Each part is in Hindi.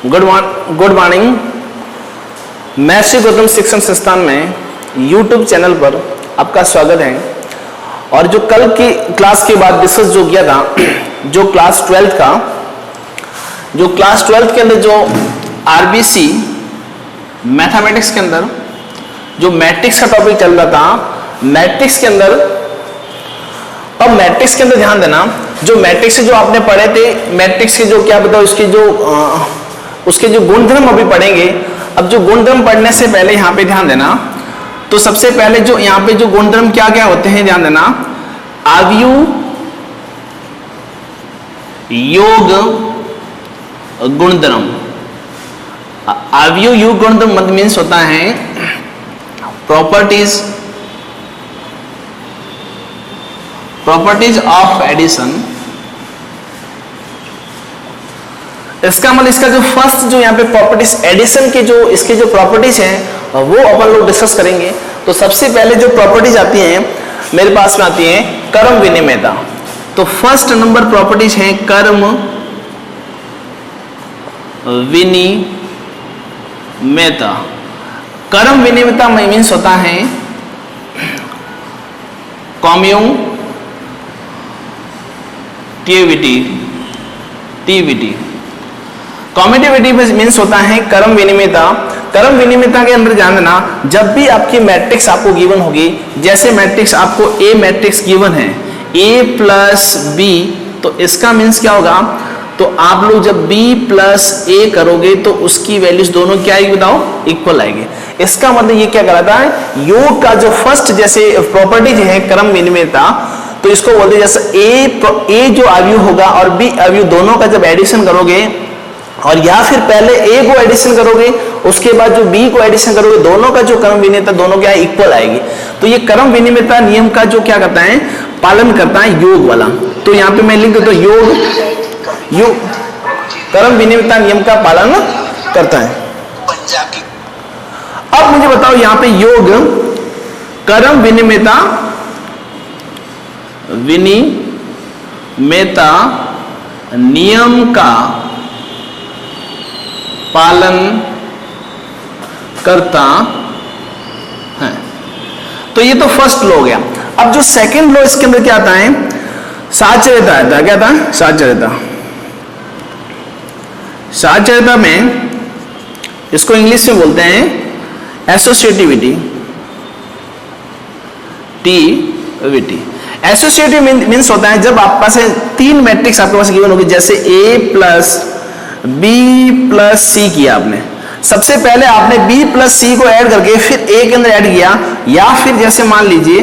Good morning. मैं श्री गौतम शिक्षण संस्थान में यूट्यूब चैनल पर आपका स्वागत है। और जो कल की क्लास के बाद डिस्कस जो किया था, जो क्लास 12 का, जो क्लास 12 के अंदर जो आरबीसी मैथमेटिक्स के अंदर जो मैट्रिक्स का टॉपिक चल रहा था, मैट्रिक्स के अंदर, अब मैट्रिक्स के अंदर ध्यान देना, जो मैट्रिक्स जो आपने पढ़े थे, मैट्रिक्स के जो क्या बताओ, उसके जो गुणधर्म अभी पढ़ेंगे। अब जो गुणधर्म पढ़ने से पहले यहाँ पे ध्यान देना, तो सबसे पहले जो यहाँ पे जो गुणधर्म क्या क्या होते हैं ध्यान देना। आव्यूह योग गुणधर्म, आव्यूह योग गुणधर्म मतलब मीन्स होता है प्रॉपर्टीज ऑफ एडिशन। इसका मतलब इसका जो फर्स्ट जो यहाँ पे प्रॉपर्टीज एडिशन के जो इसके जो प्रॉपर्टीज हैं वो अपन लोग डिस्कस करेंगे। तो सबसे पहले जो प्रॉपर्टीज आती हैं मेरे पास में आती हैं कर्म विनिमयता। तो फर्स्ट नंबर प्रॉपर्टीज हैं कर्म विनिमयता। कर्म विनिमयता मीन्स होता है कम्यूटिविटी। कम्यूटिविटी मीन्स होता है कर्म विनिमयता। कर्म विनिमयता के अंदर ध्यान देना, जब भी आपकी मैट्रिक्स आपको गिवन होगी, जैसे मैट्रिक्स आपको ए मैट्रिक्स गिवन है a प्लस बी, तो इसका मीन्स क्या होगा, तो आप लोग जब b प्लस a करोगे तो उसकी वैल्यूज दोनों क्या आएगी बताओ, इक्वल आएगी। इसका मतलब ये क्या कराता है, योग का जो फर्स्ट जैसे प्रॉपर्टी है कर्म विनिमयता, तो इसको बोलते हैं जैसे a जो अवयव होगा और b अवयव दोनों का जब एडिशन करोगे, और या फिर पहले a को एडिशन करोगे उसके बाद जो b को एडिशन करोगे, दोनों का जो कर्म विनिमयता दोनों क्या इक्वल आएगी। तो ये कर्म विनिमयता नियम का जो क्या करता है, पालन करता है योग वाला। तो यहाँ पे मैं लिख देता हूं योग कर्म विनिमयता नियम का पालन करता है। अब मुझे बताओ यहाँ पे योग कर्म विनिमयता नियम का पालन करता है। तो ये तो फर्स्ट लॉ हो गया। अब जो सेकंड लॉ इसके अंदर क्या आता है, साचर्यता आता है। क्या था, साचर्यता में इसको इंग्लिश में बोलते हैं एसोसिएटिविटी। एसोसिएटिव मीन्स होता है जब आपके पास तीन मैट्रिक्स आपके पास गिवन होगी, जैसे a प्लस बी प्लस सी किया आपने, सबसे पहले आपने b प्लस सी को ऐड करके फिर a के अंदर ऐड किया, या फिर जैसे मान लीजिए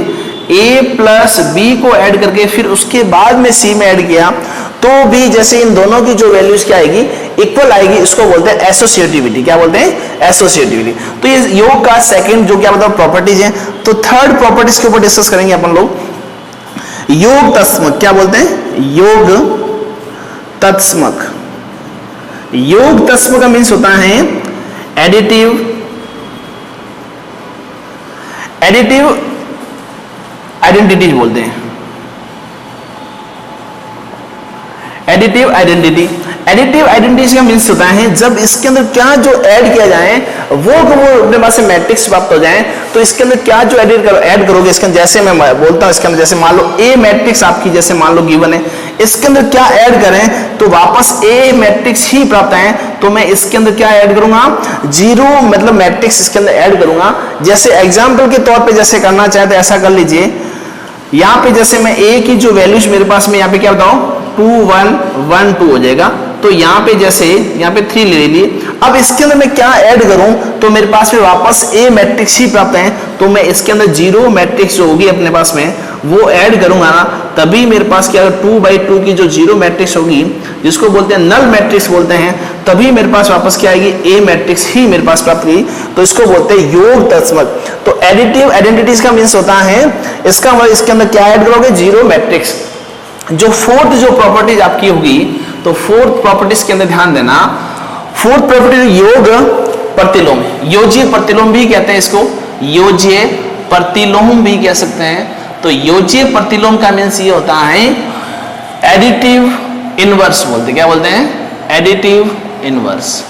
a प्लस बी को ऐड करके फिर उसके बाद में c में ऐड किया, तो भी जैसे इन दोनों की जो वैल्यूज क्या आएगी, इक्वल आएगी। इसको बोलते हैं एसोसिएटिविटी। क्या बोलते हैं, एसोसिएटिविटी। तो ये योग का सेकंड जो क्या मतलब प्रॉपर्टीज है। तो थर्ड प्रॉपर्टीज के ऊपर डिस्कस करेंगे अपन लोग। योग तत्समक, क्या बोलते हैं, योग तत्समक। योग तत्समक का मीन्स होता है एडिटिव आइडेंटिटीज बोलते हैं। एडिटिव आइडेंटिटीज का मीन्स होता है जब इसके अंदर क्या जो ऐड किया जाए वो अपने पास से मैट्रिक्स प्राप्त हो जाए, तो इसके अंदर क्या जो ऐड करोगे इसके अंदर, जैसे मैं बोलता हूं इसके अंदर, जैसे मान लो ए मैट्रिक्स आपकी जैसे मान लो गिवन है, इसके अंदर क्या ऐड करें तो वापस ए मैट्रिक्स ही प्राप्त है। तो मैं इसके अंदर क्या ऐड करूंगा, जीरो मतलब मैट्रिक्स इसके अंदर ऐड करूंगा। जैसे एग्जाम्पल के तौर पर जैसे करना चाहे तो ऐसा कर लीजिए, यहाँ पे जैसे मैं a की जो वैल्यूज मेरे पास में यहाँ पे क्या बताओ 2 1 1 2 हो जाएगा। तो यहाँ पे जैसे यहाँ पे 3 ले लिए। अब इसके अंदर मैं क्या ऐड करूं तो मेरे पास में वापस a मैट्रिक्स ही प्राप्त है। तो मैं इसके अंदर जीरो मैट्रिक्स जो होगी अपने पास में वो ऐड करूंगा ना, तभी मेरे पास क्या 2/2 की जो जीरो मैट्रिक्स होगी, जिसको बोलते हैं नल मैट्रिक्स बोलते हैं, तभी मेरे पास वापस क्या आएगी, a मैट्रिक्स ही मेरे पास प्राप्त हुई। तो इसको बोलते हैं योग तत्समक। तो एडिटिव आइडेंटिटीज का मीन्स होता है, इसका मतलब इसके अंदर क्या ऐड करोगे, जीरो मैट्रिक्स। जो फोर्थ जो प्रॉपर्टीज आपकी होगी, तो फोर्थ प्रॉपर्टीज के अंदर ध्यान देना। फोर्थ प्रॉपर्टी योग प्रतिलोम, योज्य प्रतिलोम भी कहते हैं इसको, योज्य प्रतिलोम भी कह सकते हैं। तो योज्य प्रतिलोम का मीन्स ये होता है एडिटिव इनवर्स बोलते, क्या बोलते हैं, एडिटिव इनवर्स।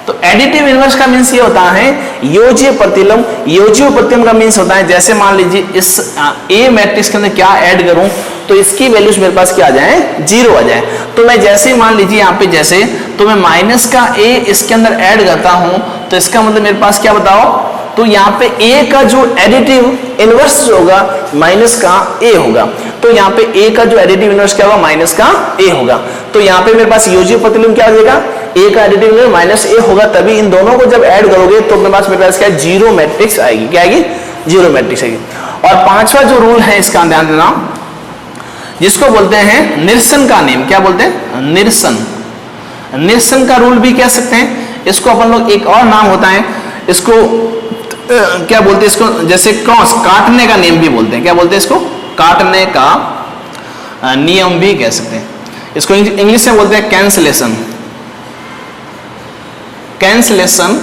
तो एडिटिव इनवर्स का मीन्स ये होता है योज्य प्रतिलोम। योज्य प्रतिलोम का मीन्स होता है जैसे मान लीजिए इस ए मैट्रिक्स के अंदर क्या ऐड करूं तो इसकी वैल्यूज मेरे पास क्या आ जाए, 0 आ जाए। तो मैं जैसे मान लीजिए यहाँ पे जैसे तो मैं माइनस का ए इसके अंदर ऐड करता हूं तो इसका मतलब मेरे पास क्या बताओ, तो यहाँ पे ए का जो एडिटिव इनवर्स होगा माइनस का ए होगा। तो यहाँ पे ए का जो एडिटिव इनवर्स क्या होगा, माइनस का ए होगा। तो यहाँ पे मेरे पास योज्य प्रतिलोम क्या हो जाएगा, ए का एडिटिव इनवर्स माइनस ए होगा। तभी इन दोनों को जब ऐड करोगे तो मेरे पास क्या है, 0 मैट्रिक्स आएगी। क्या आएगी, 0 मैट्रिक्स आएगी। और पांचवा जो रूल है इसका ध्यान देना, जिसको बोलते हैं निरसन का नियम। क्या बोलते हैं, निरसन। निरसन का रूल भी कह सकते हैं इसको अपन लोग, एक और नाम होता है इसको क्या बोलते हैं, इसको जैसे क्रॉस काटने का नियम भी बोलते हैं। क्या बोलते हैं इसको, काटने का नियम भी कह सकते हैं। इसको इंग्लिश में बोलते हैं कैंसलेशन, कैंसलेशन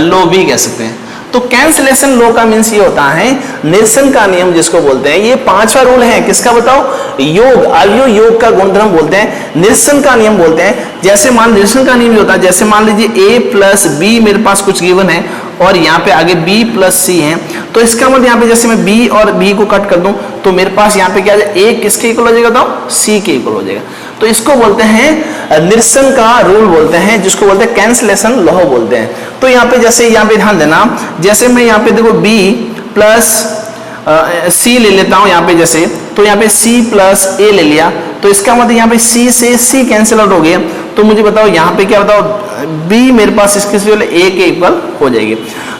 लॉ भी कह सकते हैं। तो कैंसलेशन लॉ का मीन्स ये होता है निरसन का नियम जिसको बोलते हैं। ये पांचवा रूल है किसका बताओ, योग, अवयव योग का गुणधर्म बोलते हैं, निरसन का नियम बोलते हैं। जैसे मान निरसन का नियम होता है, जैसे मान लीजिए a प्लस बी मेरे पास कुछ गिवन है और यहाँ पे आगे b प्लस सी है, तो इसका मतलब यहाँ पे जैसे मैं b और b को कट कर दूं तो मेरे पास यहाँ पे क्या है, a किसके इक्वल हो जाएगा, बताओ c के इक्वल हो जाएगा। तो इसको बोलते हैं निरसन का रूल बोलते हैं, जिसको बोलते हैं कैंसलेशन लॉ बोलते हैं। तो यहाँ पे जैसे यहाँ पे ध्यान देना, जैसे मैं यहाँ पे देखो b प्लस c ले लेता हूँ यहाँ पे जैसे, तो यहाँ पे c प्लस a ले लिया तो इसका मतलब यहाँ पे c से c कैंसिल आउट हो गया। तो मुझे बताओ यहाँ पे क्या बताओ, b मेरे पास इसके से a के इक्वल हो जाएगी।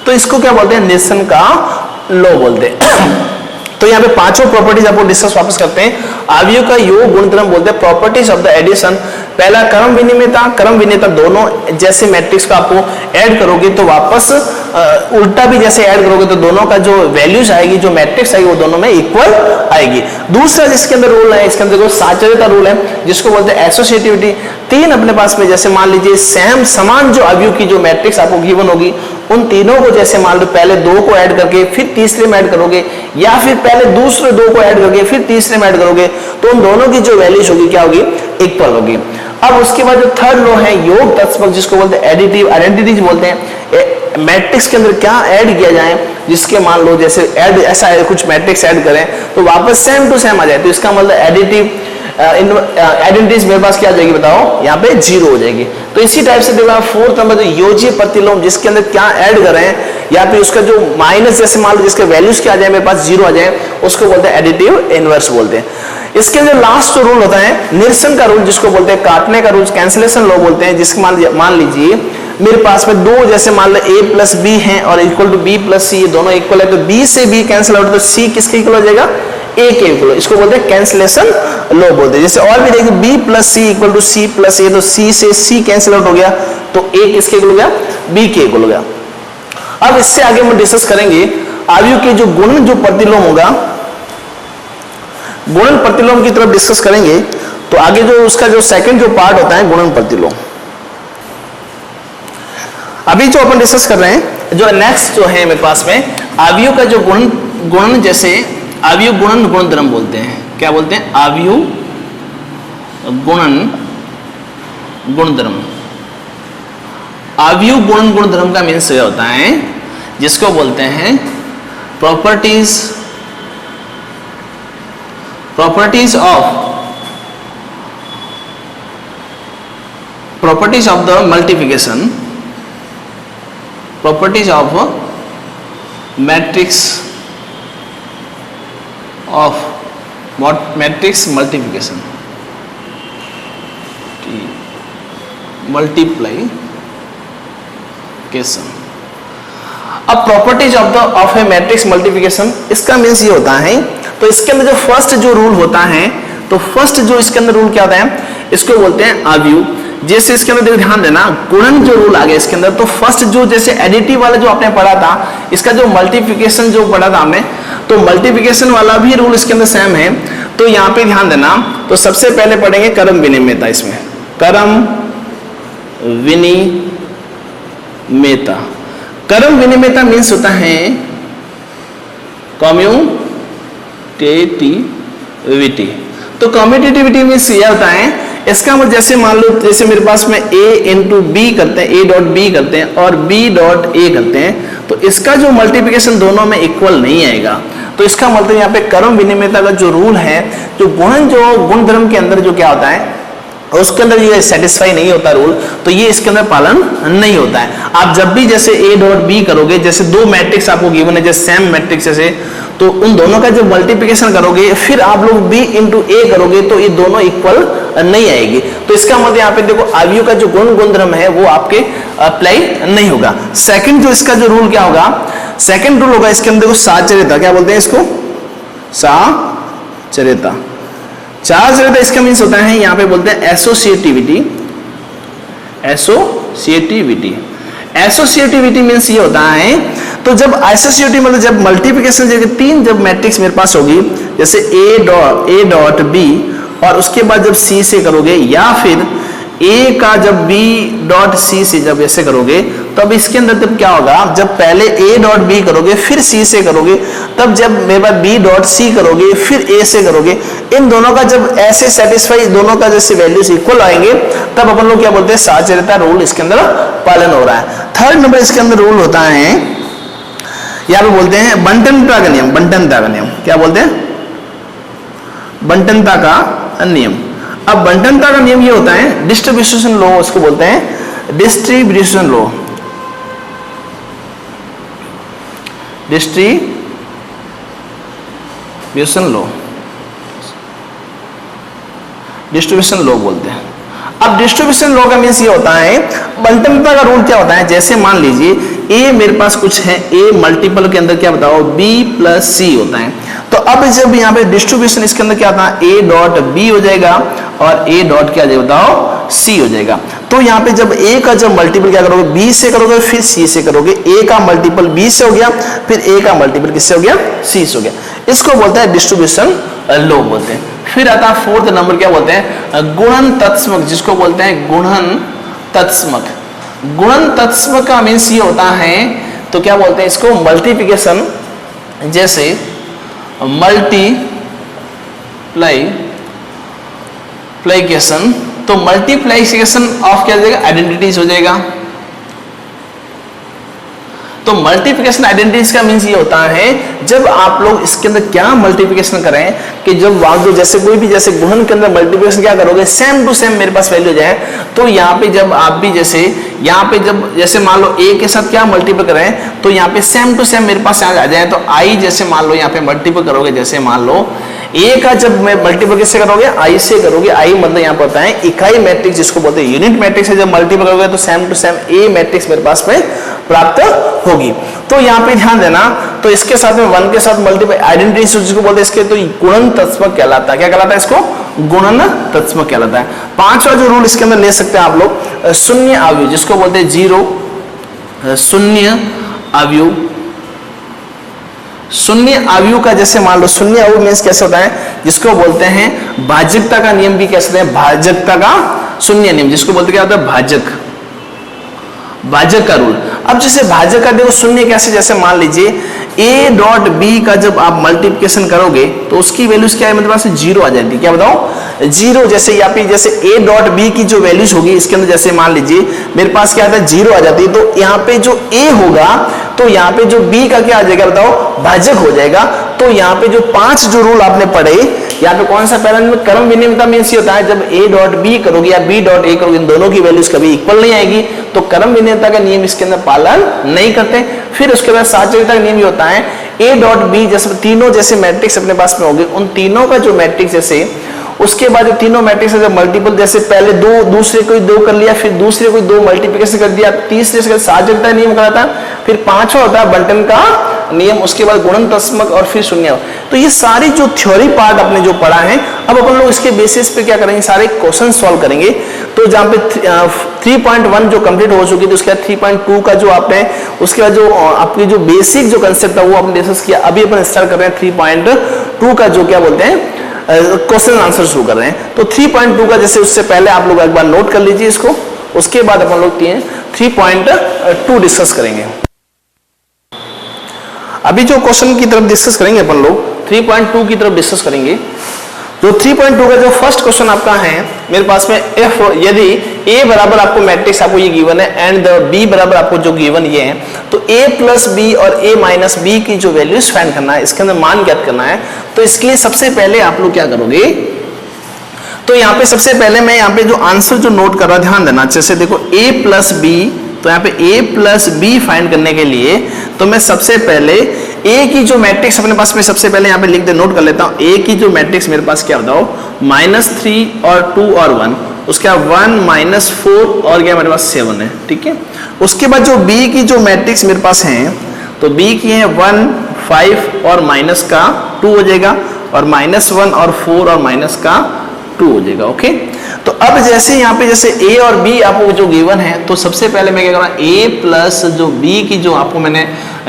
तो इसको क्या बोलते हैं, निरसन का लॉ बोलते हैं। तो यहाँ पे पांचों प्रॉपर्टीज आपको डिस्कस वापस करते हैं। अवयव का योग गुणधर्म बोलते हैं, प्रॉपर्टीज ऑफ द एडिशन। पहला क्रम विनिमेयता, क्रम विनिमेयता दोनों जैसे मैट्रिक्स का आपको ऐड करोगे तो वापस उल्टा भी जैसे ऐड करोगे तो दोनों का जो वैल्यूज आएगी, जो मैट्रिक्स आएगी वो दोनों में इक्वल आएगी। दूसरा जिसके अंदर रूल है, इसके अंदर साचर्यता रूल है जिसको बोलते हैं एसोसिएटिविटी। तीन अपने पास में जैसे मान लीजिए सेम समान जो अवयव की जो मैट्रिक्स आपको गिवन होगी उन तीनों को जैसे मान लो पहले दो को ऐड करके फिर तीसरे में ऐड करोगे, या फिर पहले दूसरे दो को ऐड करके फिर तीसरे में ऐड करोगे, तो उन दोनों की जो वैल्यूज होगी क्या होगी, इक्वल होगी। अब उसके बाद जो थर्ड लॉ है योग तत्समक, जिसको बोलते हैं एडिटिव आइडेंटिटीज बोलते हैं। मैट्रिक्स के अंदर क्या ऐड किया जाए जिसके मान लो जैसे ऐड ऐसा कुछ मैट्रिक्स ऐड करें तो वापस सेम टू सेम आ जाए, तो इसका मतलब एडिटिव आइडेंटिटीज मेरे पास क्या आ जाएगी, बताओ यहाँ पे 0 हो जाएगी। तो इसी टाइप से देखो फोर्थ नंबर जो योज्य प्रतिलोम, जिसके अंदर क्या ऐड कर रहे हैं या फिर उसका जो माइनस जैसे मान लो जिसके वैल्यूज क्या आ जाए मेरे पास 0 आ जाए, उसको बोलते हैं एडिटिव इनवर्स बोलते हैं। इसके अंदर लास्ट रूल होता है निरसन का रूल, जिसको बोलते हैं काटने का रूल, कैंसिलेशन लॉ बोलते हैं। जिसके मान लीजिए मेरे पास में दो जैसे मान लो a प्लस बी है और इक्वल टू b प्लस सी, ये दोनों इक्वल है, तो b से b कैंसिल आउट, तो c किसके इक्वल हो जाएगा, a के इक्वल। इसको बोलते हैं कैंसिलेशन लॉ बोलते हैं। जैसे और भी देखिए b plus C equal to c plus a, तो c से c कैंसिल आउट हो गया तो a किसके इक्वल हो गया, b के इक्वल हो गया। अब इससे आगे हम डिस्कस करेंगे अवयव के जो गुणन जो प्रतिलोम होगा, गुणन प्रतिलोम की तरफ डिस्कस करेंगे। तो आगे जो उसका जो सेकंड जो पार्ट होता है गुणन प्रतिलोम, अभी जो अपन डिस्कस कर रहे हैं जो नेक्स्ट जो है मेरे पास में अवयव का जो गुणन जैसे अवयव गुणन गुणधर्म बोलते हैं। क्या बोलते हैं, अवयव गुणन गुणधर्म। अवयव गुणन गुणधर्म का मीन्स ये होता है जिसको बोलते हैं properties of the multiplication, properties of matrix of matrix multiplication, अब properties of A matrix multiplication, इसका मीन्स ये होता है, तो इसके अंदर जो फर्स्ट जो रूल होता है, तो फर्स्ट जो इसके अंदर रूल क्या होता है, इसको बोलते हैं अवयव। जैसे इसके अंदर ध्यान देना गुणन जो रूल आ गया इसके अंदर, तो फर्स्ट जो जैसे एडिटिव वाला जो आपने पढ़ा था, इसका जो मल्टीप्लिकेशन जो पढ़ा था हमने, तो मल्टीप्लिकेशन वाला भी रूल इसके अंदर सेम है। तो यहाँ पे ध्यान देना, तो सबसे पहले पढ़ेंगे क्रम विनिमेयता। इसमें क्रम विनिमेयता, क्रम विनिमेयता मीन्स होता है कम्यूटेटिविटी। तो कम्यूटेटिविटी मीन्स यह होता है इसका मतलब जैसे मान लो जैसे मेरे पास में a इंटू बी करते हैं, a डॉट बी करते हैं और b डॉट a करते हैं, तो इसका जो मल्टीप्लिकेशन दोनों में इक्वल नहीं आएगा। तो इसका मतलब यहाँ पे क्रम विनिमयता का जो रूल है, जो गुणन जो गुणधर्म के अंदर जो क्या होता है उसके अंदर ये सेटिस्फाई नहीं होता रूल, तो ये इसके अंदर पालन नहीं होता है। आप जब भी जैसे a डॉट बी करोगे, जैसे दो मैट्रिक्स आपको गिवन है जैसे सेम मैट्रिक्स जैसे, तो उन दोनों का जब मल्टीप्लिकेशन करोगे फिर आप लोग b इंटू ए करोगे तो ये दोनों इक्वल नहीं आएगी। तो इसका मतलब यहाँ पे देखो अवयव का जो गुणधर्म है वो आपके अप्लाई नहीं होगा। सेकंड जो इसका जो रूल क्या होगा, सेकंड रूल होगा इसके अंदर देखो साचर्यता, क्या बोलते हैं इसको, साचर्यता। साचर्यता इसका मीन्स होता है यहाँ पे बोलते हैं एसोसिएटिविटी। एसोसिएटिविटी, एसोसिएटिविटी मीन्स ये होता है, तो जब एसोसिएटिव मतलब जब मल्टीप्लिकेशन जैसे तीन जब मैट्रिक्स मेरे पास होगी जैसे ए डॉट बी और उसके बाद जब सी से करोगे या फिर ए का जब बी डॉट सी से जब ऐसे करोगे, तब इसके अंदर तब क्या होगा, जब पहले ए डॉट बी करोगे फिर सी से करोगे, तब जब मेरे पास बी डॉट सी करोगे फिर ए से करोगे, इन दोनों का जब ऐसे सेटिस्फाई दोनों का जैसे वैल्यूज इक्वल आएंगे तब अपन लोग क्या बोलते हैं साचर्यता रूल इसके अंदर पालन हो रहा है। थर्ड नंबर इसके अंदर रूल होता है, यहाँ पे बोलते हैं बंटनता का नियम। बंटनता का नियम क्या बोलते हैं, बंटनता का नियम। अब बंटनता का नियम ये होता है डिस्ट्रीब्यूशन लॉ, उसको बोलते हैं distribution law. Distribution law, distribution law बोलते हैं। अब डिस्ट्रीब्यूशन लॉ का मीन्स ये होता है, बंटनता का रूल क्या होता है, जैसे मान लीजिए a मेरे पास कुछ है, a मल्टीपल के अंदर क्या बताओ b प्लस सी होता है, तो अब जब यहाँ पे डिस्ट्रीब्यूशन इसके अंदर क्या होता है a डॉट b हो जाएगा और a डॉट क्या बताओ c हो जाएगा। तो यहाँ पे जब a का जब मल्टीपल क्या करोगे b से करोगे फिर c से करोगे, a का मल्टीपल b से हो गया फिर a का मल्टीपल किससे हो गया, c से हो गया। इसको बोलते हैं डिस्ट्रीब्यूशन लॉ बोलते हैं। फिर आता है फोर्थ नंबर, क्या बोलते हैं गुणन तत्समक, जिसको बोलते हैं गुणन तत्समक। गुणन तत्समक का मीन्स ये होता है, तो क्या बोलते हैं इसको मल्टीप्लिकेशन, जैसे मल्टीप्लाइकेशन, तो मल्टीप्लाइकेशन ऑफ क्या हो जाएगा आइडेंटिटीज हो जाएगा। तो मल्टीप्लिकेशन आइडेंटिटीज का मीन्स ये होता है जब आप लोग इसके अंदर क्या मल्टीप्लिकेशन करें कि जब जो जैसे कोई भी जैसे गुणन के अंदर मल्टीप्लिकेशन क्या करोगे सेम टू सेम मेरे पास वैल्यू जाए, तो यहाँ पे जब आप भी जैसे यहाँ पे जब जैसे मान लो a के साथ क्या मल्टीपल करें तो यहाँ पे सेम टू सेम मेरे पास आ जाए, तो i जैसे मान लो यहाँ पे मल्टीपल करोगे, जैसे मान लो a का जब मैं मल्टीपल किससे करोगे i से करोगे, i मतलब यहाँ पे होता है इकाई मैट्रिक्स जिसको बोलते हैं यूनिट मैट्रिक्स है, जब मल्टीपल करोगे तो same to same a matrix मेरे पास में प्राप्त होगी। तो यहाँ पे ध्यान देना, तो इसके साथ में 1 के साथ मल्टीपल आइडेंटिटी जिसको बोलते हैं इसके तो गुणन तत्समक कहलाता है। क्या कहलाता है इसको, गुणन तत्समक कहलाता है। पांचवा जो रूल इसके अंदर ले सकते हैं आप लोग शून्य अवयव, जिसको बोलते हैं जीरो शून्य अवयव। शून्य अवयव का जैसे मान लो शून्य अवयव मीन्स कैसे होता है, जिसको बोलते हैं भाजकता का नियम भी कैसे हैं, भाजकता का शून्य नियम, जिसको बोलते क्या होता है भाजक, भाजक का रूल। अब जैसे भाजक का देखो शून्य कैसे, जैसे मान लीजिए a डॉट b का जब आप मल्टीप्लिकेशन करोगे तो उसकी वैल्यूज क्या है, मतलब पास जीरो आ जाती है। क्या बताओ, जीरो। जैसे यहाँ पे जैसे a डॉट b की जो वैल्यूज होगी इसके अंदर जैसे मान लीजिए मेरे पास क्या आता है जीरो आ जाती है, तो यहाँ पे जो a होगा तो यहाँ पे जो b का क्या आ जाएगा बताओ, भाजक हो जाएगा। तो यहाँ पे जो 5 जो रूल आपने पढ़े, यहाँ पे कौन सा पहला में क्रम विनिमयता मीन्स ये होता है जब a डॉट b करोगे या b डॉट a करोगे इन दोनों की वैल्यूज कभी इक्वल नहीं आएगी, तो क्रम विनिमयता का नियम इसके अंदर पालन नहीं करते। फिर उसके बाद साचर्यता का नियम ये होता है a डॉट b, जैसे तीनों जैसे मैट्रिक्स अपने पास में होंगे उन तीनों का जो मैट्रिक्स जैसे उसके बाद जो तीनों मैट्रिक्स है मल्टीपल, जैसे पहले दो दूसरे को दो कर लिया, फिर दूसरे को दो मल्टीप्लिकेशन कर दिया, तीसरे से साचर्यता नियम कराता है, फिर पांचवा होता है बंटन का नियम, उसके बाद गुणन तत्समक और फिर शून्य। तो ये सारी जो थ्योरी पार्ट आपने जो पढ़ा है, अब अपन लोग इसके बेसिस पे क्या करेंगे, सारे क्वेश्चन सॉल्व करेंगे। तो जहाँ पे 3.1 जो कंप्लीट हो चुकी थी, उसके बाद 3.2 का जो आपने उसके बाद जो आपकी जो बेसिक जो कंसेप्ट है वो आपने डिस्कस किया। अभी अपन स्टार्ट कर रहे हैं 3.2 का जो क्या बोलते हैं क्वेश्चन आंसर शुरू कर रहे हैं। तो 3.2 का जैसे उससे पहले आप लोग एक बार नोट कर लीजिए इसको, उसके बाद अपन लोग 3.2 डिस्कस करेंगे। अभी जो क्वेश्चन की तरफ डिस्कस करेंगे अपन लोग 3.2 की तरफ डिस्कस करेंगे। जो 3.2 का जो फर्स्ट क्वेश्चन आपका है मेरे पास में, इफ यदि a बराबर आपको मैट्रिक्स आपको ये गिवन है एंड b बराबर आपको जो गिवन ये है, तो a प्लस बी और a माइनस बी की जो वैल्यूज फाइंड करना है, इसके अंदर मान ज्ञात करना है। तो इसके लिए सबसे पहले आप लोग क्या करोगे, तो यहाँ पे सबसे पहले मैं यहाँ पे जो आंसर जो नोट कर रहा, ध्यान देना अच्छे से देखो, a प्लस बी, तो यहाँ पे a प्लस बी फाइंड करने के लिए तो मैं सबसे पहले a की जो मैट्रिक्स अपने पास में सबसे पहले यहाँ पे लिख दे, नोट कर लेता हूँ। a की जो मैट्रिक्स मेरे पास क्या बताओ, -3 और 2 और 1, उसके बाद 1 -4 और क्या मेरे पास 7 है, ठीक है। उसके बाद जो b की जो मैट्रिक्स मेरे पास है, तो b की है 1 5 और माइनस का 2 हो जाएगा, और -1 और 4 और माइनस का 2 हो जाएगा, ओके। तो अब जैसे यहाँ पे जैसे a और b आपको जो गिवन है, तो सबसे पहले मैं क्या करूँगा, a प्लस जो b की जो आपको मैंने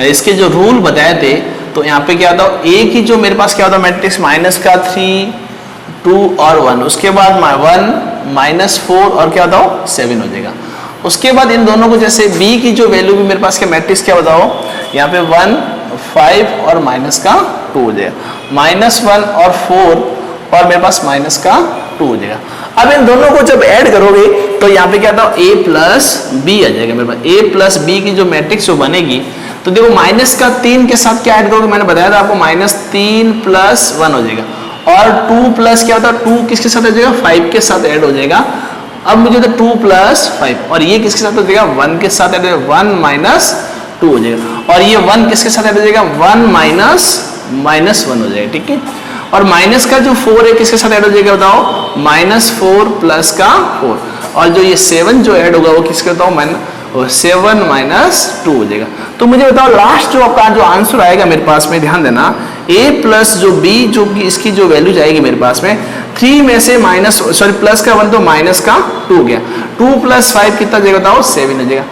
इसके जो रूल बताए थे, तो यहाँ पे क्या होता है, a की जो मेरे पास क्या होता है मैट्रिक्स माइनस का 3 2 और 1, उसके बाद 1 -4 और क्या बताओ 7 हो जाएगा। उसके बाद इन दोनों को जैसे b की जो वैल्यू भी मेरे पास क्या मैट्रिक्स क्या बताओ, यहाँ पे 1 5 और माइनस का 2 हो जाएगा, -1 और 4 और मेरे पास माइनस का 2 हो जाएगा। अब इन दोनों को जब ऐड करोगे तो यहाँ पे क्या था, a प्लस बी आ जाएगा मेरे पास। a प्लस बी की जो मैट्रिक्स जो बनेगी, तो देखो माइनस का 3 के साथ क्या ऐड करोगे, मैंने बताया था आपको -3 + 1 हो जाएगा, और 2 प्लस क्या होता है, 2 किसके साथ आ जाएगा, 5 के साथ ऐड हो जाएगा। अब मुझे तो 2 + 5, और ये किसके साथ हो जाएगा, 1 के साथ ऐड हो जाएगा, 1 - 2 हो जाएगा, और ये 1 किसके साथ ऐड हो जाएगा, 1 - 1 हो जाएगा, ठीक है। और माइनस का जो 4 है किसके साथ ऐड हो जाएगा बताओ, -4 + का 4, और जो ये 7 जो ऐड होगा वो किसके बताओ, 7 - 2 हो जाएगा। तो मुझे बताओ लास्ट जो आपका जो आंसर आएगा मेरे पास में, ध्यान देना, a प्लस जो b जो कि इसकी जो वैल्यू जाएगी मेरे पास में 3 में से प्लस का 1 तो माइनस का 2 हो गया, 2 + 5 कितना जाएगा बताओ, 7 हो जाएगा।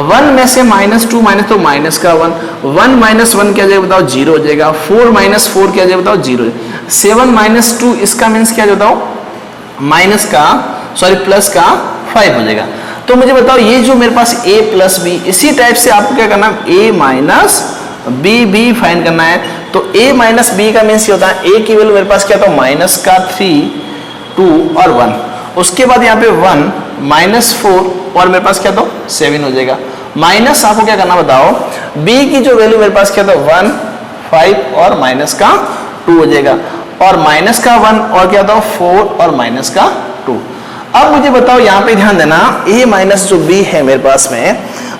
1 में से -2 माइनस तो माइनस का 1, 1 - 1 क्या जाएगा बताओ, 0 हो जाएगा, 4 - 4 क्या जाएगा बताओ, 0, 7 - 2 इसका मीन्स क्या बताओ, प्लस का 5 हो जाएगा। तो मुझे बताओ ये जो मेरे पास a प्लस बी, इसी टाइप से आपको क्या करना है, a माइनस बी भी फाइंड करना है। तो a माइनस बी का मीन्स ये होता है, a की वैल्यू मेरे पास क्या था, -3 2 और 1, उसके बाद यहाँ पे 1 -4 और मेरे पास क्या था 7 हो जाएगा, माइनस आपको क्या करना बताओ, b की जो वैल्यू मेरे पास क्या था 1 5 और माइनस का 2 हो जाएगा, और माइनस का 1 और क्या था 4 और माइनस का 2। अब मुझे बताओ यहाँ पे ध्यान देना, a माइनस जो b है मेरे पास में,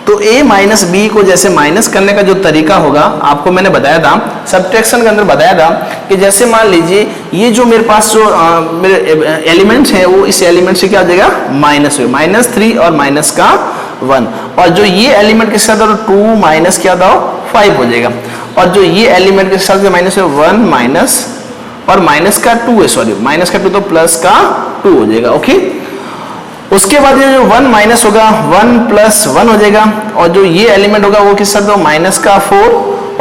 तो a माइनस बी को जैसे माइनस करने का जो तरीका होगा आपको मैंने बताया था, सब्ट्रैक्शन के अंदर बताया था कि जैसे मान लीजिए ये जो मेरे पास जो मेरे एलिमेंट्स है वो इस एलिमेंट से क्या हो जाएगा, माइनस हो, -3 और माइनस का 1, और जो ये एलिमेंट के साथ 2 माइनस क्या था 5 हो जाएगा, और जो ये एलिमेंट के साथ माइनस है 1 माइनस और माइनस का 2 है, सॉरी माइनस का 2 तो प्लस का 2 हो जाएगा, ओके। उसके बाद ये जो 1 माइनस होगा 1 + 1 हो जाएगा, और जो ये एलिमेंट होगा वो किस साथ -4,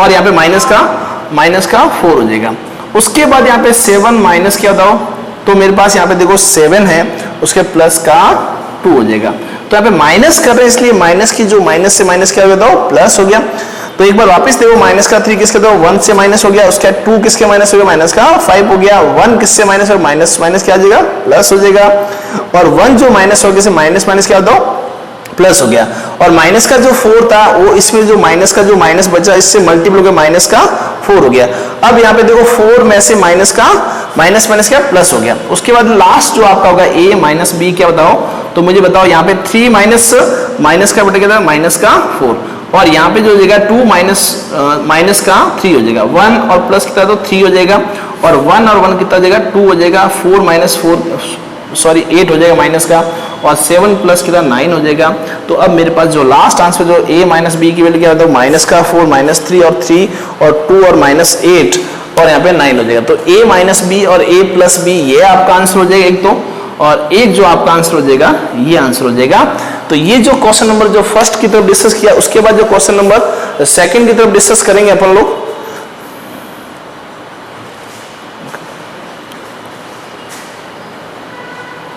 और यहाँ पे माइनस का 4 हो जाएगा। उसके बाद यहाँ पे 7 माइनस क्या होता हो, तो मेरे पास यहाँ पे देखो 7 है, उसके प्लस का 2 हो जाएगा। तो यहाँ पे माइनस कर रहे हैं इसलिए माइनस की जो माइनस से माइनस क्या होता हो, प्लस हो गया। तो एक बार वापस देखो, माइनस का 3 किसके दो 1 से माइनस हो गया, उसका 2 किसके माइनस हो गया, माइनस का 5 हो गया, 1 किससे माइनस हो, माइनस क्या आ जाएगा, प्लस हो जाएगा, और 1 जो माइनस हो गया से माइनस क्या दो प्लस हो गया, और माइनस का जो 4 था वो इसमें जो माइनस का जो माइनस बचा इससे मल्टीपल हो गया, माइनस का 4 हो गया। अब यहाँ पे देखो 4 में से माइनस क्या प्लस हो गया। उसके बाद लास्ट जो आपका होगा a माइनस बी क्या बताओ, तो मुझे बताओ यहाँ पे 3 माइनस का बटा क्या माइनस का 4, और यहाँ पे जो हो जाएगा 2 माइनस का 3 हो जाएगा, 1 और प्लस कितना तो 3 हो जाएगा, और 1 और 1 कितना हो जाएगा 2 हो जाएगा, 8 हो जाएगा माइनस का, और 7 प्लस कितना 9 हो जाएगा। तो अब मेरे पास जो लास्ट आंसर जो a माइनस बी की वैल्यू क्या होता है, माइनस का 4 -3 और 3 और 2 और -8 और यहाँ पे 9 हो जाएगा। तो a माइनस बी और a प्लस बी ये आपका आंसर हो जाएगा एक तो, और एक जो आपका आंसर हो जाएगा ये आंसर हो जाएगा। तो ये जो क्वेश्चन नंबर जो फर्स्ट की तरफ डिस्कस किया, उसके बाद जो क्वेश्चन नंबर सेकंड की तरफ डिस्कस करेंगे अपन लोग।